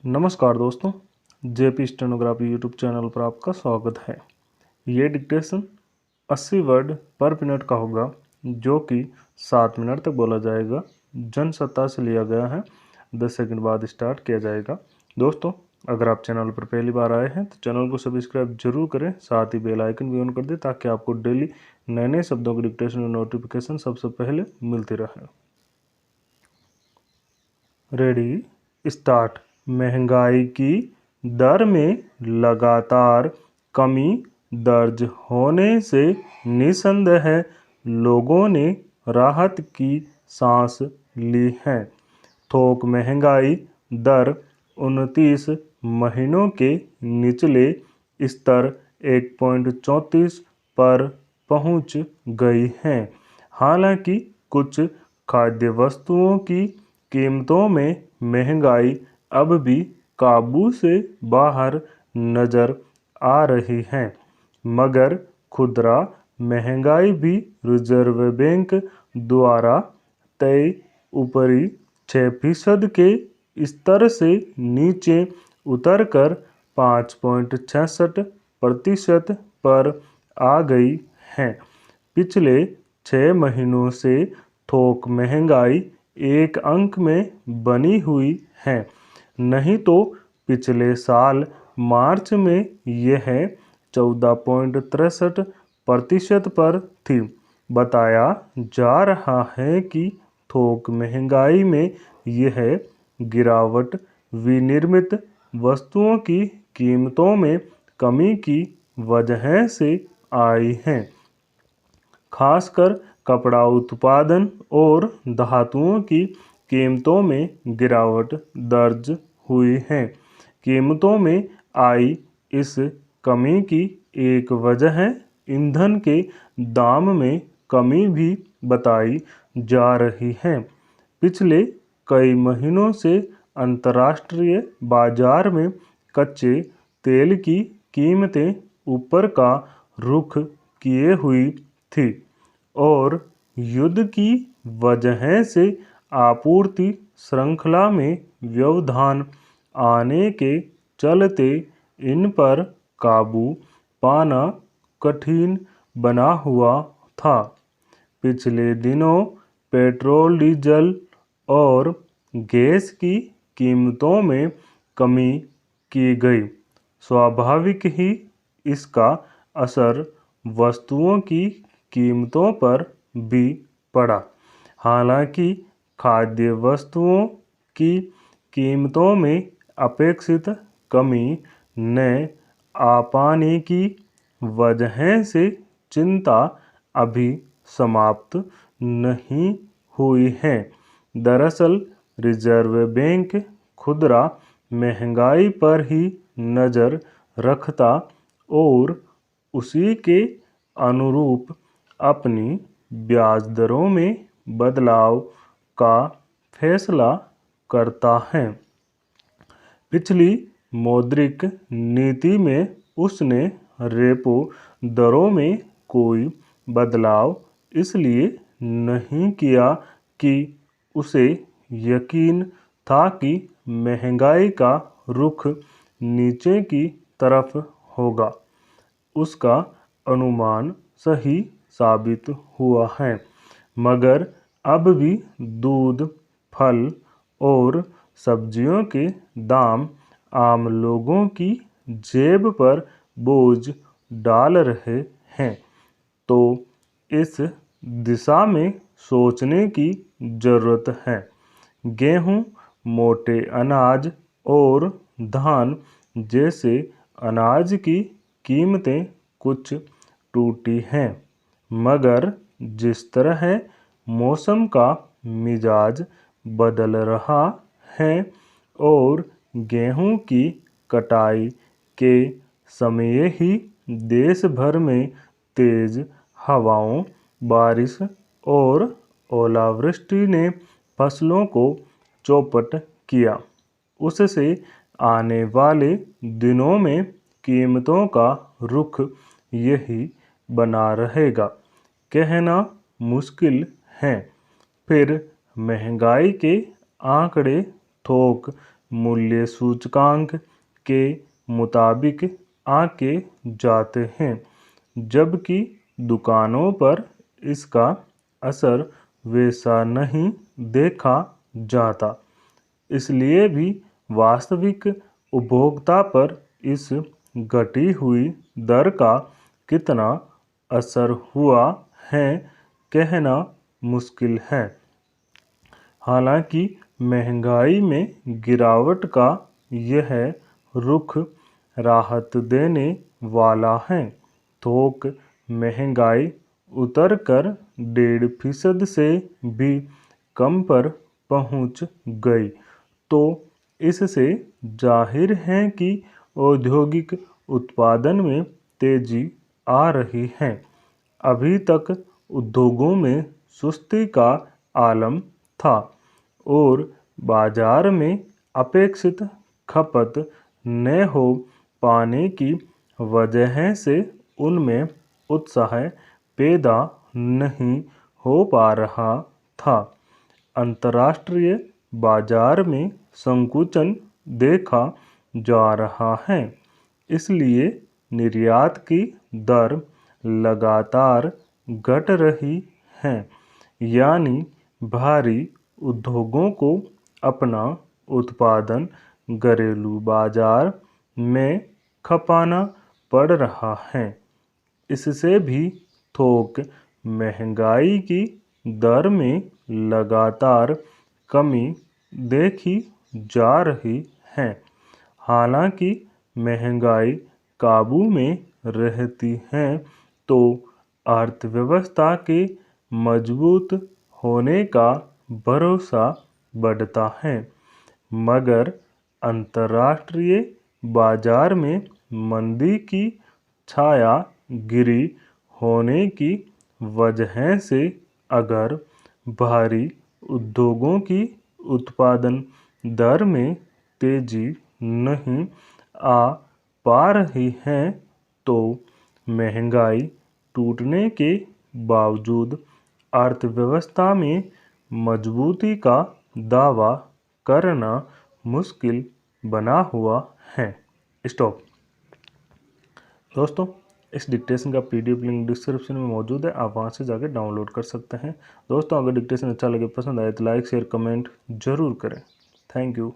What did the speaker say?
नमस्कार दोस्तों, JP stenography YouTube channel पर आपका स्वागत है। ये डिक्टेशन 80 वर्ड पर मिनट का होगा, जो कि 7 मिनट तक बोला जाएगा। जनसत्ता से लिया गया है। 10 सेकंड बाद स्टार्ट किया जाएगा। दोस्तों, अगर आप चैनल पर पहली बार आए हैं तो चैनल को सब्सक्राइब जरूर करें, साथ ही बेल आइकन भी ऑन कर दें ताकि आपको डेली नए नए शब्दों की डिक्टेशन और नोटिफिकेशन सबसे पहले मिलती रहे। Ready, start. महंगाई की दर में लगातार कमी दर्ज होने से निसंदेह लोगों ने राहत की सांस ली है। थोक महंगाई दर 29 महीनों के निचले स्तर 1.34 पर पहुंच गई है। हालांकि कुछ खाद्य वस्तुओं की कीमतों में महंगाई अब भी काबू से बाहर नजर आ रही है, मगर खुदरा महंगाई भी रिजर्व बैंक द्वारा तय ऊपरी 6% के स्तर से नीचे उतरकर 5.66% पर आ गई है। पिछले 6 महीनों से थोक महंगाई एक अंक में बनी हुई है, नहीं तो पिछले साल मार्च में यह 14.63% पर थी। बताया जा रहा है कि थोक महंगाई में यह गिरावट विनिर्मित वस्तुओं की कीमतों में कमी की वजह से आई है। खासकर कपड़ा उत्पादन और धातुओं की कीमतों में गिरावट दर्ज हुई है। कीमतों में आई इस कमी की एक वजह ईंधन के दाम में कमी भी बताई जा रही है। पिछले कई महीनों से अंतर्राष्ट्रीय बाजार में कच्चे तेल की कीमतें ऊपर का रुख किए हुई थी और युद्ध की वजह से आपूर्ति श्रृंखला में व्यवधान आने के चलते इन पर काबू पाना कठिन बना हुआ था। पिछले दिनों पेट्रोल, डीजल और गैस की कीमतों में कमी की गई। स्वाभाविक ही इसका असर वस्तुओं की कीमतों पर भी पड़ा। हालांकि खाद्य वस्तुओं की कीमतों में अपेक्षित कमी न आ पाने की वजह से चिंता अभी समाप्त नहीं हुई है। दरअसल रिजर्व बैंक खुदरा महंगाई पर ही नज़र रखता और उसी के अनुरूप अपनी ब्याज दरों में बदलाव का फैसला करता है। पिछली मौद्रिक नीति में उसने रेपो दरों में कोई बदलाव इसलिए नहीं किया कि उसे यकीन था कि महंगाई का रुख नीचे की तरफ होगा। उसका अनुमान सही साबित हुआ है, मगर अब भी दूध, फल और सब्जियों के दाम आम लोगों की जेब पर बोझ डाल रहे हैं। तो इस दिशा में सोचने की ज़रूरत है। गेहूं, मोटे अनाज और धान जैसे अनाज की कीमतें कुछ टूटी हैं, मगर जिस तरह मौसम का मिजाज बदल रहा है और गेहूं की कटाई के समय ही देश भर में तेज हवाओं, बारिश और ओलावृष्टि ने फसलों को चौपट किया, उससे आने वाले दिनों में कीमतों का रुख यही बना रहेगा। कहना मुश्किल है। फिर महंगाई के आंकड़े थोक मूल्य सूचकांक के मुताबिक आके जाते हैं, जबकि दुकानों पर इसका असर वैसा नहीं देखा जाता। इसलिए भी वास्तविक उपभोक्ता पर इस घटी हुई दर का कितना असर हुआ है कहना मुश्किल है। हालांकि महंगाई में गिरावट का यह रुख राहत देने वाला है। थोक महंगाई उतरकर 1.5% से भी कम पर पहुंच गई, तो इससे जाहिर है कि औद्योगिक उत्पादन में तेजी आ रही है। अभी तक उद्योगों में सुस्ती का आलम था और बाजार में अपेक्षित खपत न हो पाने की वजह से उनमें उत्साह पैदा नहीं हो पा रहा था। अंतर्राष्ट्रीय बाजार में संकुचन देखा जा रहा है, इसलिए निर्यात की दर लगातार घट रही है। यानी भारी उद्योगों को अपना उत्पादन घरेलू बाजार में खपाना पड़ रहा है। इससे भी थोक महंगाई की दर में लगातार कमी देखी जा रही है। हालांकि महंगाई काबू में रहती है तो अर्थव्यवस्था के मजबूत होने का भरोसा बढ़ता है, मगर अंतर्राष्ट्रीय बाजार में मंदी की छाया गिरी होने की वजह से अगर भारी उद्योगों की उत्पादन दर में तेजी नहीं आ पा रही है तो महंगाई टूटने के बावजूद अर्थव्यवस्था में मजबूती का दावा करना मुश्किल बना हुआ है। स्टॉप। दोस्तों, इस डिक्टेशन का PDF लिंक डिस्क्रिप्शन में मौजूद है, आप वहां से जाकर डाउनलोड कर सकते हैं। दोस्तों, अगर डिक्टेशन अच्छा लगे, पसंद आए तो लाइक शेयर कमेंट जरूर करें। Thank you.